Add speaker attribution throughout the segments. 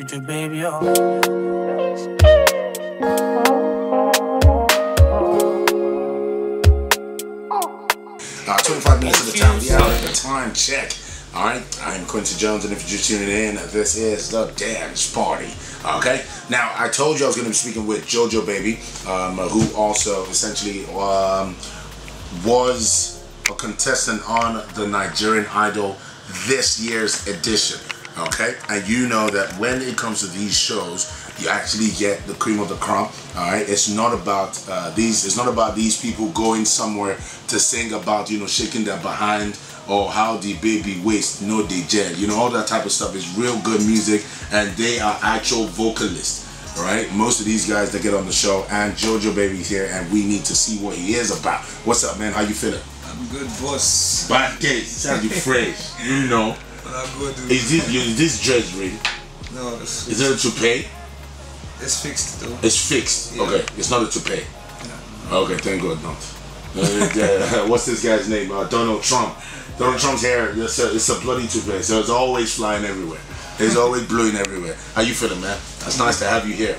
Speaker 1: Jojobaby, oh.
Speaker 2: Now, 25 minutes of the time, we out at the time check. Alright, I'm Quincy Jones, and if you're just tuning in, this is the dance party. Okay, now I told you I was going to be speaking with Jojobaby, who also essentially was a contestant on the Nigerian Idol this year's edition. Okay, and you know that when it comes to these shows, you actually get the cream of the crop. All right, it's not about these. It's not about these people going somewhere to sing about, you know, shaking their behind or how the baby waist, no they gel. You know, all that type of stuff is real good music, and they are actual vocalists. All right, most of these guys that get on the show, and Jojobaby's here, and we need to see what he is about. What's up, man? How you feeling?
Speaker 3: I'm good, boss.
Speaker 2: Bad days. Sound you fresh. You know.
Speaker 3: I'm good.
Speaker 2: Is this dress ready?
Speaker 3: No, it's
Speaker 2: Is it a toupee?
Speaker 3: It's fixed though.
Speaker 2: It's fixed. Yeah. Okay, it's not a toupee.
Speaker 3: No.
Speaker 2: Okay, thank God not. What's this guy's name? Donald Trump. Donald Trump's hair. It's a bloody toupee, so it's always flying everywhere. It's always blowing everywhere. How you feeling, man? It's nice to have you here.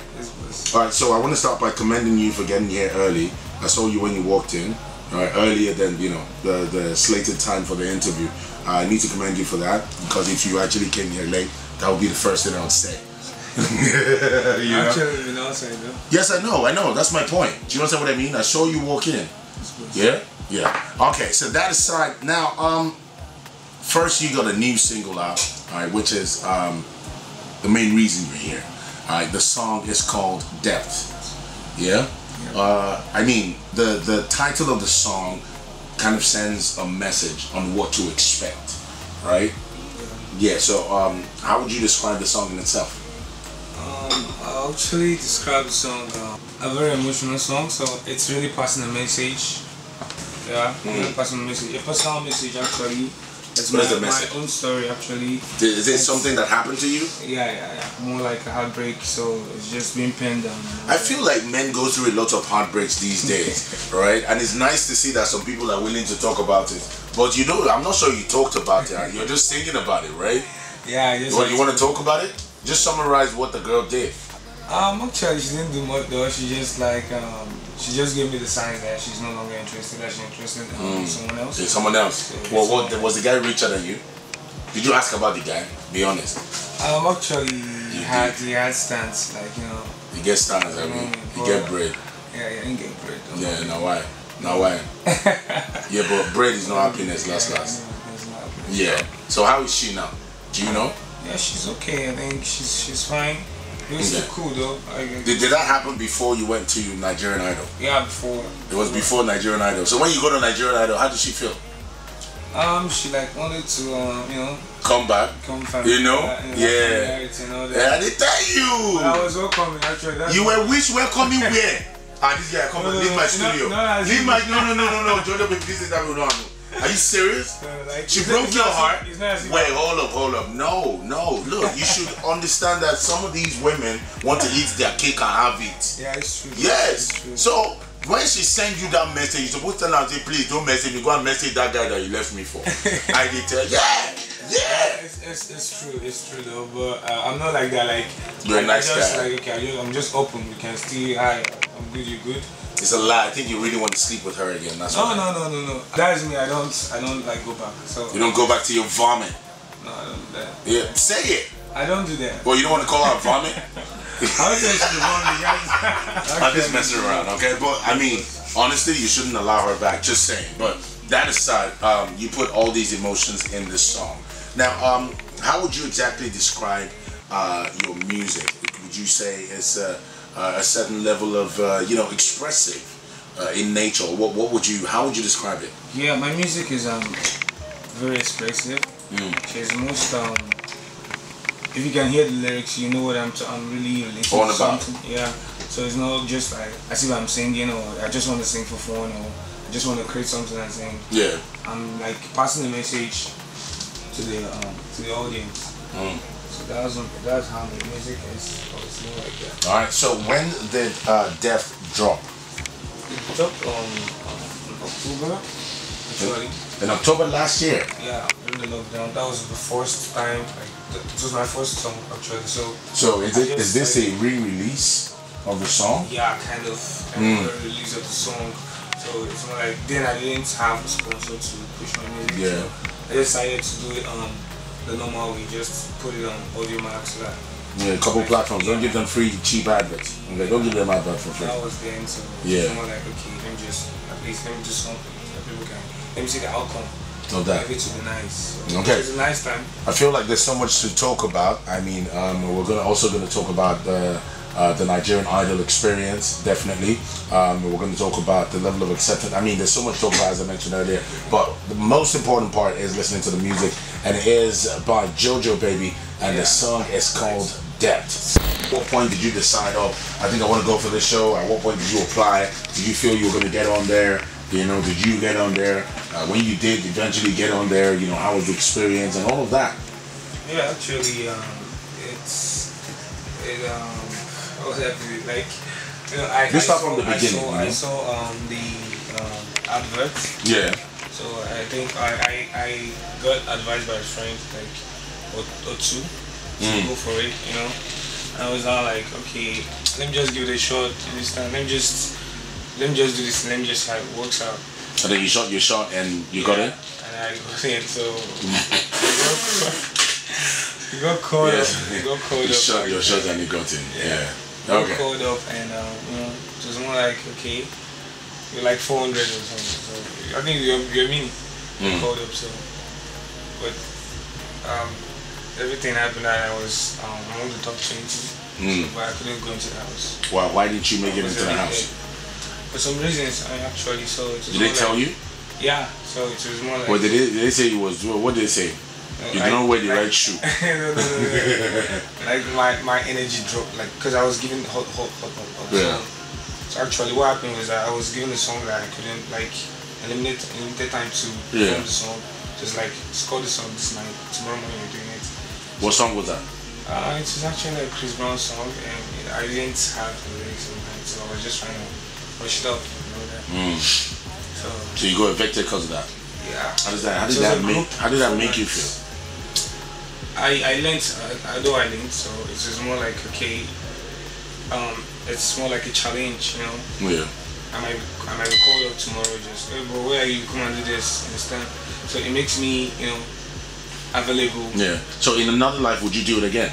Speaker 2: All right, so I want to start by commending you for getting here early. I saw you when you walked in. All right, earlier than, you know, the slated time for the interview. I need to commend you for that, because if you actually came here late, that would be the first thing I would say.
Speaker 3: You actually been outside though.
Speaker 2: Yes, I know. That's my point. Do you understand what I mean? I saw you walk in. Yeah? Yeah. Okay, so that aside, now, first you got a new single out, all right, which is the main reason you're here. All right, the song is called Depth. Yeah? I mean, the title of the song kind of sends a message on what to expect, right? Yeah, so how would you describe the song in itself?
Speaker 3: I'll actually describe the song a very emotional song, so it's really passing a message. Yeah, really passing a message. A personal message actually. It's my own story actually.
Speaker 2: Is it something that happened to you?
Speaker 3: Yeah. More like a heartbreak, so it's just being penned down.
Speaker 2: I feel like men go through a lot of heartbreaks these days, right? And it's nice to see that some people are willing to talk about it. But you know, I'm not sure you talked about it. You're just thinking about it, right?
Speaker 3: Yeah.
Speaker 2: You want to talk about it? Just summarize what the girl did.
Speaker 3: Actually, she didn't do much though. She just like she just gave me the signs that she's no longer interested. That she's interested in someone else.
Speaker 2: Yeah, someone else.
Speaker 3: So,
Speaker 2: well, what was the guy richer than you? Did you ask about the guy? Be honest.
Speaker 3: Actually, he had stands, like, you know.
Speaker 2: He gets stands. I mean, he get bread.
Speaker 3: Yeah, he didn't get bread though.
Speaker 2: Yeah, now why? Yeah, but bread is not happiness. Last. Yeah. So how is she now? Do you know?
Speaker 3: Yeah, she's okay. I think she's fine. It was still cool though.
Speaker 2: Did that happen before you went to Nigerian Idol?
Speaker 3: Yeah, before.
Speaker 2: It was before Nigerian Idol. So when you go to Nigerian Idol, how did she feel?
Speaker 3: She like wanted to, you know,
Speaker 2: come back. You know? Yeah. Yeah, I did tell you.
Speaker 3: I was welcoming actually.
Speaker 2: You were welcoming where? This guy, come on, leave my studio. Leave my no, Jojobaby, this is that we don't know. Are you serious? She broke your heart. Wait, hold up. No. Look, you should understand that some of these women want to eat their cake and have it.
Speaker 3: Yeah, it's true.
Speaker 2: Yes.
Speaker 3: It's true. So
Speaker 2: when she sends you that message, you're supposed to tell her, say, please don't message me. Go and message that guy that you left me for. I did tell. Yeah.
Speaker 3: It's true though. But I'm not like that. Like,
Speaker 2: you're a nice
Speaker 3: guy.
Speaker 2: Like,
Speaker 3: okay, I'm just open. We can still. Hi, I'm good. You good?
Speaker 2: It's a lie. I think you really want to sleep with her again. That's
Speaker 3: no. That is me. I don't like go back. So
Speaker 2: you don't go back to your vomit.
Speaker 3: No, I don't do that.
Speaker 2: Yeah, say it.
Speaker 3: I don't do that.
Speaker 2: Well, you don't want to call her vomit?
Speaker 3: I would say she's vomit, guys.
Speaker 2: I'm just messing around, okay? But I mean, honestly, you shouldn't allow her back. Just saying. But that aside, you put all these emotions in this song. Now, how would you exactly describe your music? Would you say it's a certain level of expressive in nature? What would you? How would you describe it?
Speaker 3: Yeah, my music is very expressive. It's most if you can hear the lyrics, you know what I'm really listening to something. Yeah, so it's not just like as if I'm singing or I just want to sing for fun or I just want to create something and sing.
Speaker 2: Yeah,
Speaker 3: I'm like passing the message to the audience. So that's how my music is. Obviously like that.
Speaker 2: All right. So when did Depth drop?
Speaker 3: It dropped on October. actually.
Speaker 2: In October last year?
Speaker 3: Yeah, during the lockdown. That was the first time, like, it was my first song actually.
Speaker 2: So is this a re-release of the song?
Speaker 3: Yeah, kind of. A release of the song. So it's more like, then I didn't have a sponsor to push my music.
Speaker 2: Yeah.
Speaker 3: So I decided to do it on the normal way, just put it on Audio Max.
Speaker 2: Yeah, a couple platforms. Don't give them free, cheap adverts. Okay, don't give them adverts for free.
Speaker 3: That was the end, so it's more like, okay, let me just do something that people can, let me see the outcome.
Speaker 2: No doubt.
Speaker 3: Maybe it will be nice. So
Speaker 2: okay.
Speaker 3: It's a nice time.
Speaker 2: I feel like there's so much to talk about. I mean, we're also gonna talk about the Nigerian Idol experience, definitely. We're going to talk about the level of acceptance. I mean, there's so much to talk about, as I mentioned earlier, but the most important part is listening to the music, and it is by Jojobaby, and the song is called Depth. At what point did you decide, oh, I think I want to go for this show? At what point did you apply? Did you feel you were going to get on there? You know, did you get on there? When you did eventually get on there, you know, how was the experience and all of that?
Speaker 3: Yeah, actually, like, you know, I
Speaker 2: start from the beginning.
Speaker 3: I saw the advert.
Speaker 2: Yeah.
Speaker 3: So I think I got advised by a friend, like, or two, to go for it, you know. And I was all like, okay, let me just give it a shot this time. Let me just do this. Let me just see how it works out.
Speaker 2: And then you shot your shot and you got it.
Speaker 3: And I got it. So you got caught up. You got caught up.
Speaker 2: You shot your shot and you got in. Yeah.
Speaker 3: Okay. Called up and you know, it was more like, okay, you're like 400 or something. So I think you're mini. Called up, so but everything happened that I was among the top 20, but I couldn't go into the house.
Speaker 2: Why didn't you make it into the house?
Speaker 3: For some reasons, I actually saw it.
Speaker 2: Did they tell you?
Speaker 3: Yeah, so it was more like.
Speaker 2: Well, did they say you was? What did they say? You don't wear the right shoe.
Speaker 3: No. Like my energy dropped, like, because I was given hot.
Speaker 2: Yeah.
Speaker 3: So actually, what happened was that I was given a song that I couldn't, like, eliminate time to perform the song. Just like, score the song this night. Tomorrow morning we're doing it.
Speaker 2: What song was that?
Speaker 3: It was actually a Chris Brown song, and I didn't have the lyrics in mind, so I was just trying to rush it up. You know that. So
Speaker 2: you got evicted because of that.
Speaker 3: Yeah.
Speaker 2: How did that make you feel?
Speaker 3: I learned, although I learned, so it was more like, okay, it's more like a challenge, you know.
Speaker 2: Yeah.
Speaker 3: I might be called up tomorrow, just, hey, bro, where are you? Come and do this, understand? So it makes me, you know, available.
Speaker 2: Yeah. So in another life, would you do it again?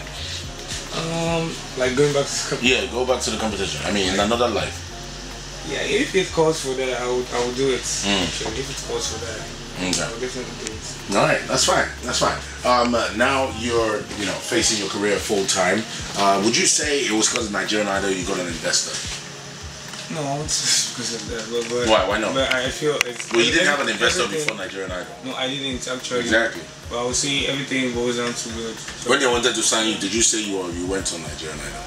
Speaker 3: Like going back to the competition.
Speaker 2: Yeah, go back to the competition. I mean, in another life.
Speaker 3: Yeah, if it calls for that, I would do it. So if it calls for that, I would definitely do it.
Speaker 2: All right, that's fine. That's fine. Now you're, you know, facing your career full time. Would you say it was because of Nigerian Idol you got an investor?
Speaker 3: No, I won't say because of that. But
Speaker 2: why not?
Speaker 3: But I feel it's.
Speaker 2: Well, you didn't have an investor before Nigerian Idol.
Speaker 3: No, I didn't actually.
Speaker 2: Exactly.
Speaker 3: But I would say everything goes down to good. So
Speaker 2: when they wanted to sign you, did you say you went on Nigerian Idol?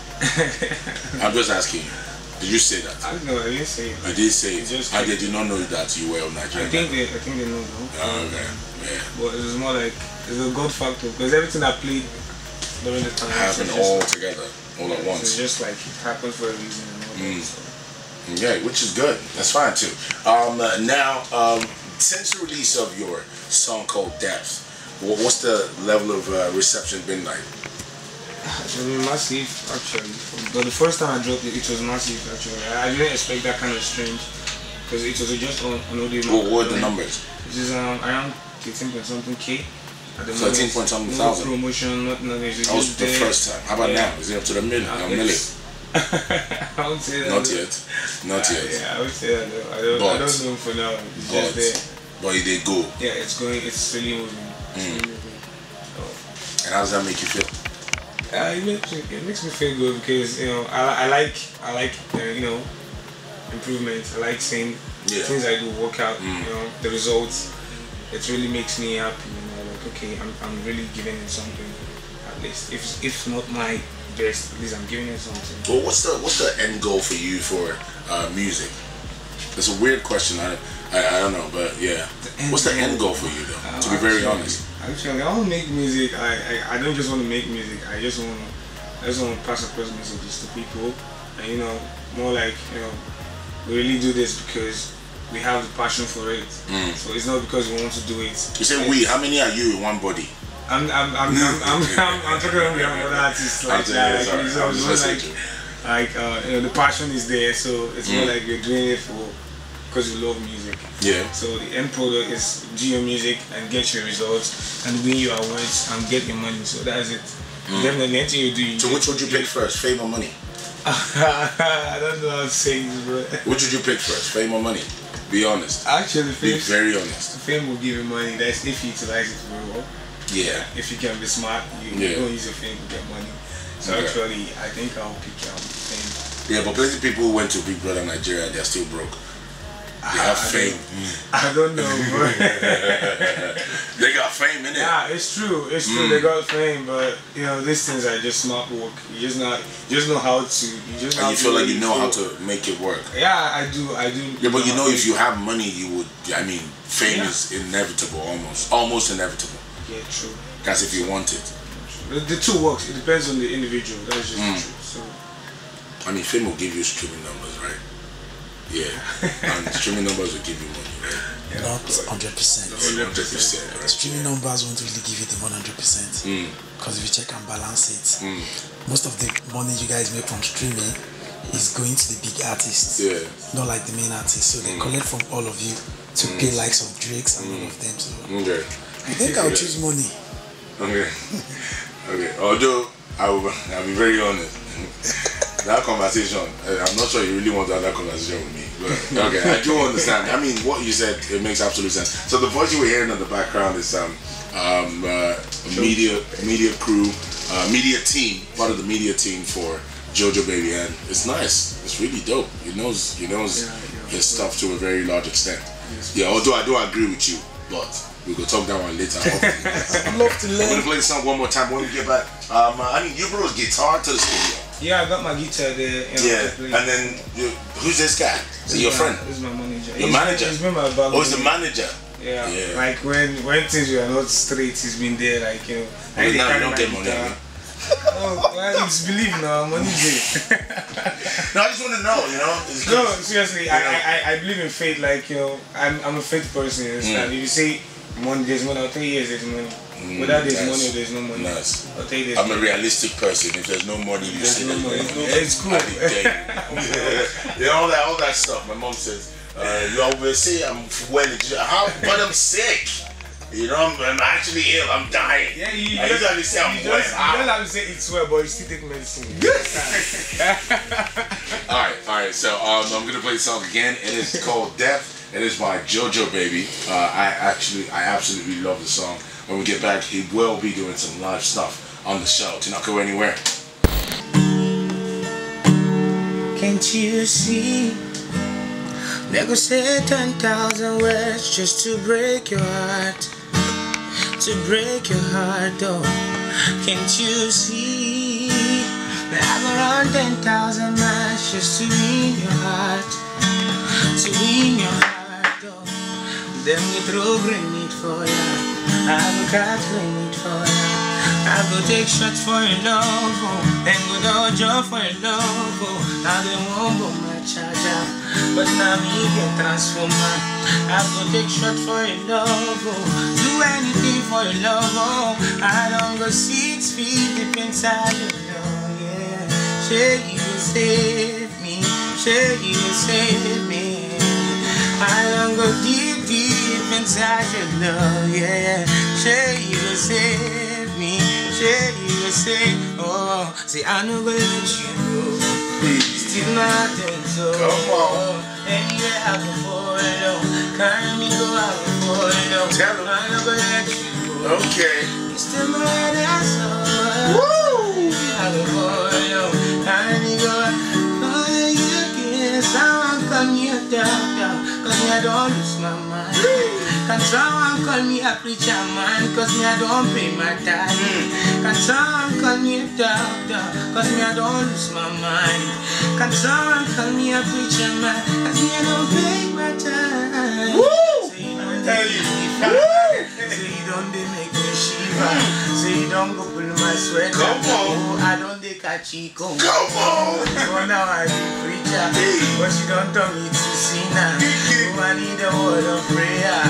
Speaker 2: I'm just asking you. Did you say that?
Speaker 3: I didn't say it.
Speaker 2: I did say it. And they did not know that you were on Nigerian Idol.
Speaker 3: I think they know though.
Speaker 2: Okay. Yeah.
Speaker 3: But it was more like it's a God factor because everything I played during the time
Speaker 2: happened all together, all at once.
Speaker 3: It's just like it happened for a reason and all that. So.
Speaker 2: Yeah, which is good. That's fine too. Now, since the release of your song called Depth, what's the level of reception been like?
Speaker 3: It's been massive, actually. But the first time I dropped it, it was massive, actually. I didn't expect that kind of strange because it was just on audio.
Speaker 2: What were the numbers?
Speaker 3: It is around 13.something K.
Speaker 2: 13.something thousand.
Speaker 3: No promotion, nothing.
Speaker 2: That was the first time. How about now? Is it up to the million? A million?
Speaker 3: I would say that.
Speaker 2: Not yet. Not yet.
Speaker 3: Yeah, I would say that. I don't know for now. It's just there.
Speaker 2: But they go.
Speaker 3: Yeah, it's going. It's really moving.
Speaker 2: And how does that make you feel?
Speaker 3: It makes me feel good because, you know, I like you know, improvement. I like seeing things I do work out. You know, the results. It really makes me happy. You know, like, okay, I'm really giving it something. At least if not my best, at least I'm giving it something.
Speaker 2: Well, what's the end goal for you for music? It's a weird question. I don't know, but yeah. What's the end goal for you though? To be very honest.
Speaker 3: Actually, I don't make music. I don't just want to make music. I just want to pass across messages to people, and, you know, more like, you know, we really do this because we have the passion for it. So it's not because we want to do it.
Speaker 2: You say we. How many are you in one body?
Speaker 3: I'm talking about we have other artists like that. The passion is there, so it's more like we're doing it for because we love music.
Speaker 2: Yeah.
Speaker 3: So the end product is do your music and get your results and win your awards and get your money. So that's it. Definitely anything you do.
Speaker 2: So which would you pick first, fame or money?
Speaker 3: I don't know how to say this, but
Speaker 2: which would you pick first, fame or money? Be honest.
Speaker 3: Actually,
Speaker 2: be very honest.
Speaker 3: Fame will give you money. That's if you utilize it very well.
Speaker 2: Yeah.
Speaker 3: If you can be smart, you don't use your fame to get money. So actually, I think I'll pick fame.
Speaker 2: Yeah, but plenty people who went to Big Brother Nigeria, they're still broke. They have fame.
Speaker 3: I don't know, bro.
Speaker 2: They got fame, innit?
Speaker 3: Yeah, it's true. It's true. They got fame, but you know, these things are just smart work. You just know how to.
Speaker 2: And you feel like you know how to make it work.
Speaker 3: Yeah, I do.
Speaker 2: Yeah, but you know, if you have money, you would. I mean, fame is inevitable, almost inevitable.
Speaker 3: Yeah, true.
Speaker 2: That's if you want it.
Speaker 3: The two works. It depends on the individual. That's just the truth. So,
Speaker 2: I mean, fame will give you streaming numbers, right? Yeah, and streaming numbers will give you money, right?
Speaker 1: Yeah, not 100%.
Speaker 2: 100%, right?
Speaker 1: Streaming numbers won't really give you the 100%. Because if you check and balance it, most of the money you guys make from streaming is going to the big artists.
Speaker 2: Yeah.
Speaker 1: Not like the main artists. So they collect from all of you to pay likes of Drakes and all of them. So I think I'll choose money.
Speaker 2: Okay. Okay. Although I'll be very honest. That conversation, I'm not sure you really want to have that conversation with me. But okay, I do understand. I mean, what you said, it makes absolute sense. So the voice you were hearing in the background is media crew, media team, part of the media team for Jojobaby, and it's nice. It's really dope. He knows his stuff to a very large extent. Yeah, although I do agree with you, but we will talk that one later.
Speaker 1: I'd love to learn.
Speaker 2: I'm gonna play the song one more time when we get back. I mean, you brought guitar to the studio.
Speaker 3: Yeah, I got my guitar there.
Speaker 2: And then who's this guy? Is he your friend?
Speaker 3: This is my manager.
Speaker 2: Your manager?
Speaker 3: He's been my back.
Speaker 2: Oh, he's the manager.
Speaker 3: Yeah. Like when things were not straight, he's been there. Like
Speaker 2: now you don't get money.
Speaker 3: Oh, well, it's believe now, money day.
Speaker 2: No, I just want to know,
Speaker 3: No, seriously, I believe in faith. Like I'm a faith person. And if you say money, there's money. I'll tell you yes, there's money. Whether there's money or there's no money.
Speaker 2: Nice.
Speaker 3: I'll tell you there's
Speaker 2: I'm a realistic person. If there's no money, you say there's no money.
Speaker 3: It's cool.
Speaker 2: Yeah, all that stuff. My mom says, you always say I'm well, but I'm sick. I'm actually ill. I'm dying.
Speaker 3: Yeah, you
Speaker 2: I usually say I'm well.
Speaker 3: You don't have to say it's well, but you still take medicine.
Speaker 2: Alright. So I'm gonna play the song again. It is called Death. It is by Jojobaby. I absolutely love the song. When we get back, he will be doing some live stuff on the show. Do not go anywhere.
Speaker 3: Can't you see? They could say 10,000 words just to break your heart. To break your heart, though. Can't you see? They have around 10,000 miles just to win your heart. To win your heart, though. Then we throw grenade for ya. I go catch grenade for ya. I go take shots for your love, oh. And go dojo for your love, oh. Now they won't go my charger, but now me get transformer. I go take shots for your love, oh. Do anything for your love, oh. I don't go 6 feet deep inside your love, yeah. Say you will save me, say you will save me. I don't go deep inside your love, yeah. Say you will save me, say you will save. Oh, say I no go let you go. Still nothing so.
Speaker 2: Come on.
Speaker 3: Anywhere I go follow, carry me go I go follow.
Speaker 2: Tell him.
Speaker 3: I no go let you go.
Speaker 2: Okay.
Speaker 3: You still my answer.
Speaker 2: Woo!
Speaker 3: I go follow, carry me go. Oh, you can someone call me a doctor, 'cause me I don't lose my mind. Can someone call me a preacher man, 'cause me I don't pay my tithe. Can someone call me a doctor, 'cause me I don't lose my mind. Can someone call me a preacher man, 'cause me I don't pay my tithe.
Speaker 2: Woo!
Speaker 3: Say you don't
Speaker 2: Tell you.
Speaker 3: say you don't make me shiver. Say you don't go pull my sweater.
Speaker 2: Come on.
Speaker 3: Oh, I don't a chico.
Speaker 2: Come on!
Speaker 3: For now I be preacher, but she don't turn me to sinner. Oh, I need a word of prayer.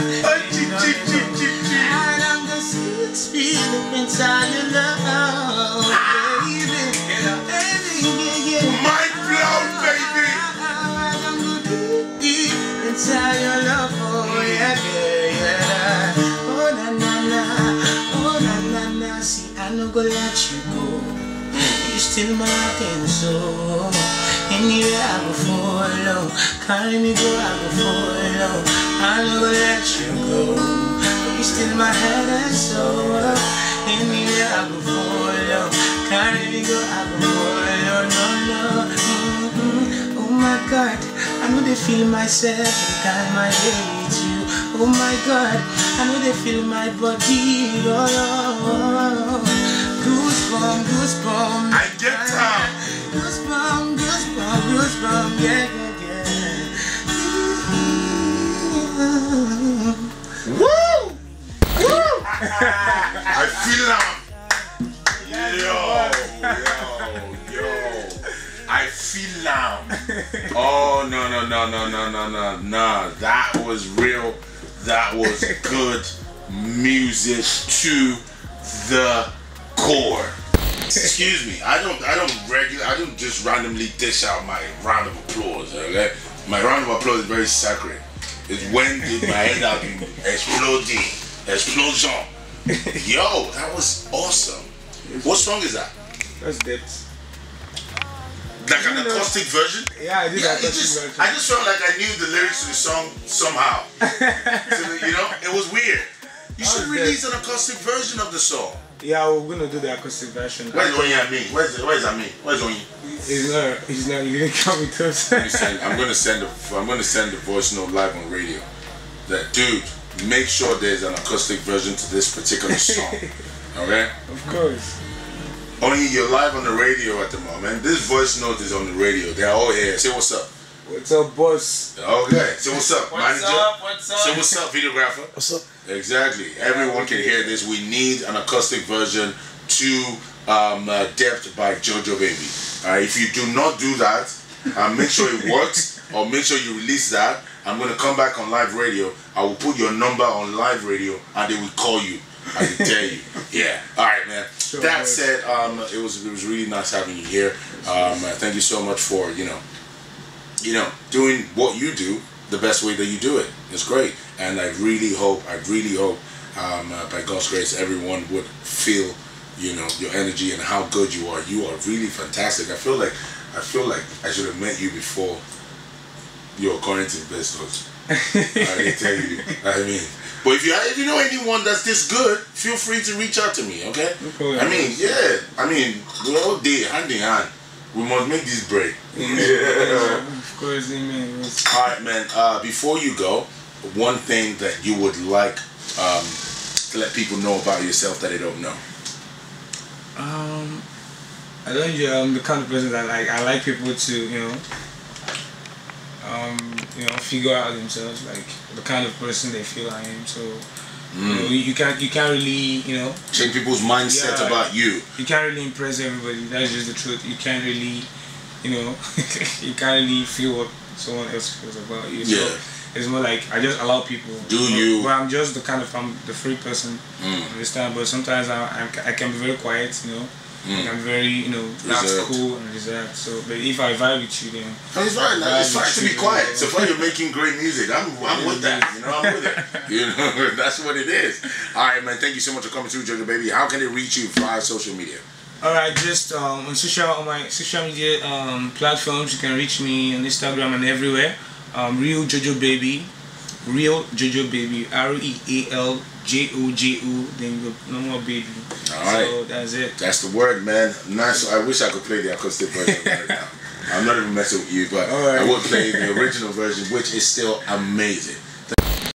Speaker 3: And I'm the sweet feeling inside your love, baby.
Speaker 2: Mind blown, baby!
Speaker 3: I'm good deep inside your love, oh yeah, yeah, yeah. Oh na na na, oh na na na. See, I no go let you go. You still my thing, so anywhere I go follow. Carry me go, I go follow. I no go let you go. You still my head and soul. Anywhere I go follow. Carry me go, I go follow. No, no. Oh my God, I know they feel myself every time I lay with you. Oh my God, I know they feel my body. Oh, goosebumps, goosebumps.
Speaker 2: I get time.
Speaker 3: Goosebumps, goosebumps, goosebumps. Yeah, yeah, yeah.
Speaker 2: Woo! Woo! I feel now. Yo. I feel now. Oh no. That was real. That was good music to the core. Excuse me. I don't just randomly dish out my round of applause. Okay? My round of applause is very sacred. It's when my head has been exploding. Explosion. Yo, that was awesome. What song is that?
Speaker 3: That's Depth.
Speaker 2: Like an acoustic version?
Speaker 3: Yeah, I did acoustic version.
Speaker 2: I just felt like I knew the lyrics to the song somehow. So, you know, it was weird. You should release an acoustic version of the song.
Speaker 3: Yeah, we're gonna do the acoustic version.
Speaker 2: Where's Onyi and me? Where's Ami? Where's Onyi?
Speaker 3: He's not. He didn't come with us.
Speaker 2: I'm gonna send the voice note live on radio. That dude, make sure there's an acoustic version to this particular song. Okay?
Speaker 3: Of course.
Speaker 2: Only you're live on the radio at the moment. This voice note is on the radio. They're all here. Say what's up.
Speaker 3: What's up, boss?
Speaker 2: Okay. Say what's up, manager.
Speaker 3: What's up?
Speaker 2: Say what's up, videographer.
Speaker 1: What's up?
Speaker 2: Exactly. Everyone can hear this. We need an acoustic version to Depth by Jojobaby. Alright. If you do not do that, make sure it works, or make sure you release that. I'm gonna come back on live radio. I will put your number on live radio, and they will call you. I can tell you. Yeah. All right, man.
Speaker 3: Sure,
Speaker 2: that said, it was really nice having you here. Thank you so much for doing what you do the best way that you do it. It's great, and I really hope, by God's grace, everyone would feel, your energy and how good you are. You are really fantastic. I feel like I should have met you before your current investors. I didn't tell you. I mean. But if you know anyone that's this good, feel free to reach out to me, okay? We're all day, hand in hand. We must make this break.
Speaker 3: Yeah. Of course, amen.
Speaker 2: Alright, man, before you go, one thing that you would like to let people know about yourself that they don't know.
Speaker 3: I'm the kind of person that I like people to, figure out themselves, like the kind of person they feel I am. So you can't really,
Speaker 2: change people's mindset about you.
Speaker 3: You can't really impress everybody. That's just the truth. You can't really, you can't really feel what someone else feels about you. So it's more like I just allow people. But I'm just I'm the free person. Understand? But sometimes I can be very quiet. I'm very, that's cool and reserved. So, but if I vibe with you, then
Speaker 2: it's fine. It's fine to be quiet. So far, you're making great music. I'm with that. I'm with it. That's what it is. All right, man. Thank you so much for coming through, Jojobaby. How can they reach you via social media?
Speaker 3: All right, just on my social media platforms, you can reach me on Instagram and everywhere. Real Jojobaby, REAL. J-O-J-O, then you go, no more baby.
Speaker 2: Alright.
Speaker 3: So that's it.
Speaker 2: That's the word, man. Nice. I wish I could play the acoustic version right now. I'm not even messing with you, but I will play the original version, which is still amazing.